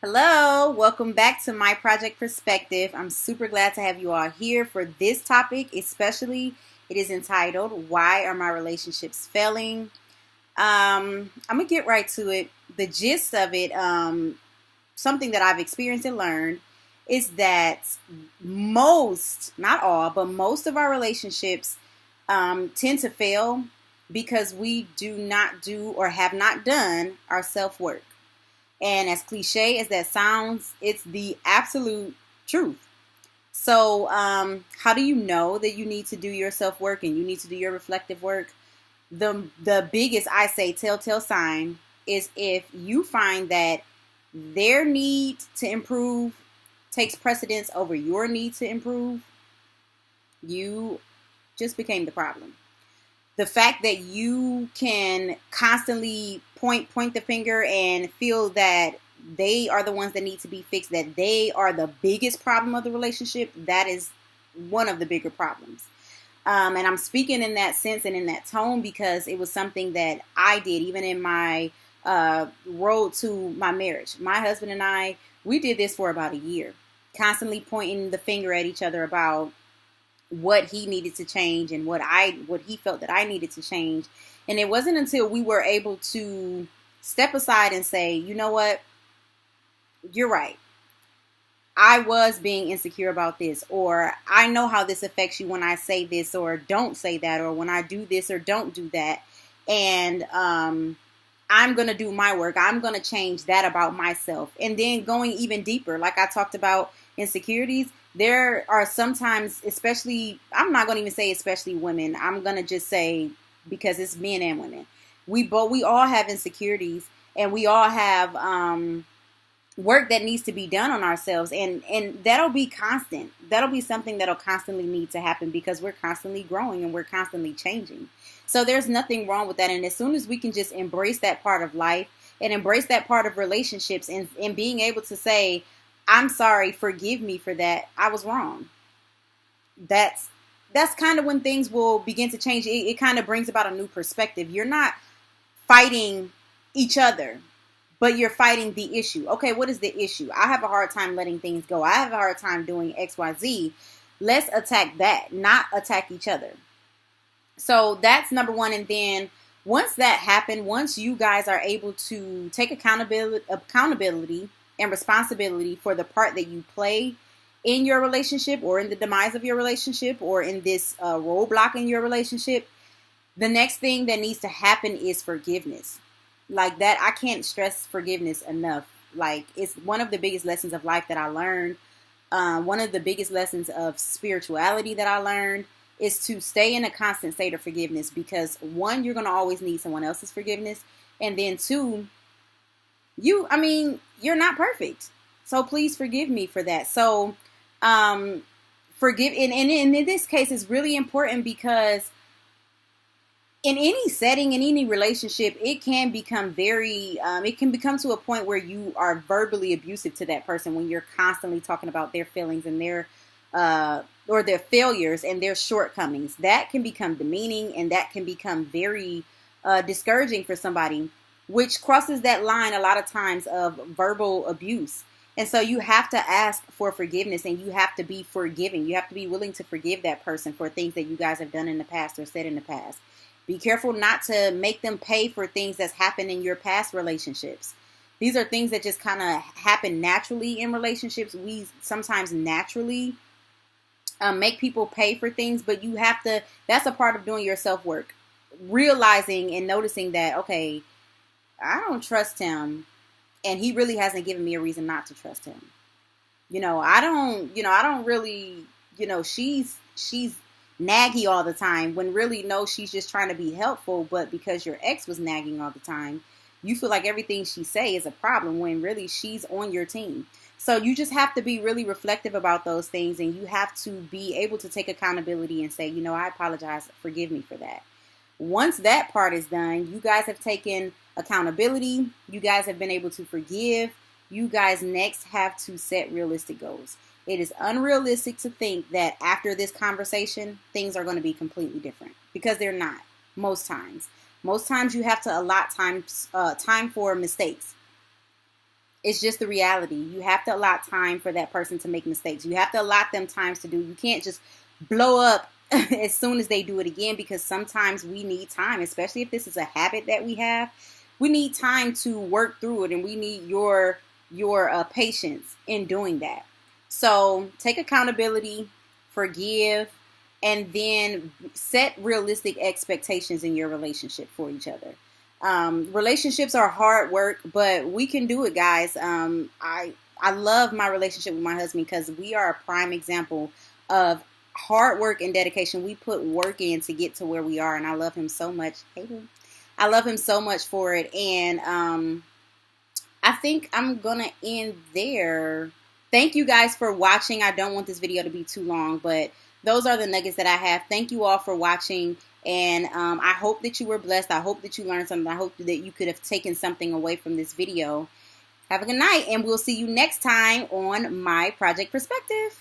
Hello, welcome back to My Project Perspective. I'm super glad to have you all here for this topic, especially. It is entitled, Why Are My Relationships Failing? I'm going to get right to it. The gist of it, something that I've experienced and learned, is that most, not all, but most of our relationships tend to fail because we do not do or have not done our self-work. And as cliche as that sounds, it's the absolute truth. So, how do you know that you need to do your self work and you need to do your reflective work? The biggest, I say, telltale sign is if you find that their need to improve takes precedence over your need to improve, you just became the problem. The fact that you can constantly point the finger and feel that they are the ones that need to be fixed, that they are the biggest problem of the relationship, that is one of the bigger problems. And I'm speaking in that sense and in that tone because it was something that I did even in my road to my marriage. My husband and I, we did this for about a year, constantly pointing the finger at each other about what he needed to change and what he felt that I needed to change. And it wasn't until we were able to step aside and say, you know what, you're right. I was being insecure about this, or I know how this affects you when I say this or don't say that, or when I do this or don't do that. And I'm going to do my work. I'm going to change that about myself. And then going even deeper, like I talked about insecurities, there are sometimes, especially, I'm not going to even say especially women. I'm going to just say, because it's men and women. We all have insecurities, and we all have work that needs to be done on ourselves. And that'll be constant. That'll be something that'll constantly need to happen because we're constantly growing and we're constantly changing. So there's nothing wrong with that. And as soon as we can just embrace that part of life and embrace that part of relationships and being able to say, I'm sorry, forgive me for that, I was wrong. That's kind of when things will begin to change. It kind of brings about a new perspective. You're not fighting each other, but you're fighting the issue. Okay, what is the issue? I have a hard time letting things go. I have a hard time doing X, Y, Z. Let's attack that, not attack each other. So that's number one. And then once that happened, once you guys are able to take accountability and responsibility for the part that you play in your relationship or in the demise of your relationship or in this roadblock in your relationship, the next thing that needs to happen is forgiveness. Like that, I can't stress forgiveness enough. Like, it's one of the biggest lessons of life that I learned. One of the biggest lessons of spirituality that I learned is to stay in a constant state of forgiveness because one, you're going to always need someone else's forgiveness. And then two, you're not perfect. So please forgive me for that. So, forgive. And in this case, it's really important because in any setting, in any relationship, it can become it can become to a point where you are verbally abusive to that person when you're constantly talking about their feelings and their failures and their shortcomings. That can become demeaning and that can become very discouraging for somebody, which crosses that line a lot of times of verbal abuse. And so you have to ask for forgiveness and you have to be forgiving. You have to be willing to forgive that person for things that you guys have done in the past or said in the past. Be careful not to make them pay for things that's happened in your past relationships. These are things that just kind of happen naturally in relationships. We sometimes naturally make people pay for things, but you have to, that's a part of doing your self-work. Realizing and noticing that, okay, I don't trust him and he really hasn't given me a reason not to trust him. I don't really, she's naggy all the time when really, no, she's just trying to be helpful. But because your ex was nagging all the time, you feel like everything she say is a problem when really she's on your team. So you just have to be really reflective about those things. And you have to be able to take accountability and say, I apologize. Forgive me for that. Once that part is done, you guys have taken accountability. You guys have been able to forgive. You guys next have to set realistic goals. It is unrealistic to think that after this conversation, things are going to be completely different because they're not most times. Most times you have to allot time for mistakes. It's just the reality. You have to allot time for that person to make mistakes. You have to allot them times to do. You can't just blow up as soon as they do it again, because sometimes we need time, especially if this is a habit that we have. We need time to work through it, and we need your patience in doing that. So take accountability, forgive, and then set realistic expectations in your relationship for each other. Relationships are hard work, but we can do it, guys. I love my relationship with my husband because we are a prime example of hard work and dedication. We put work in to get to where we are, and I love him so much. I love him so much for it, and I think I'm gonna end there. Thank you guys for watching. I don't want this video to be too long, but those are the nuggets that I have. Thank you all for watching, and I hope that you were blessed. I hope that you learned something. I hope that you could have taken something away from this video. Have a good night, and we'll see you next time on My Project Perspective.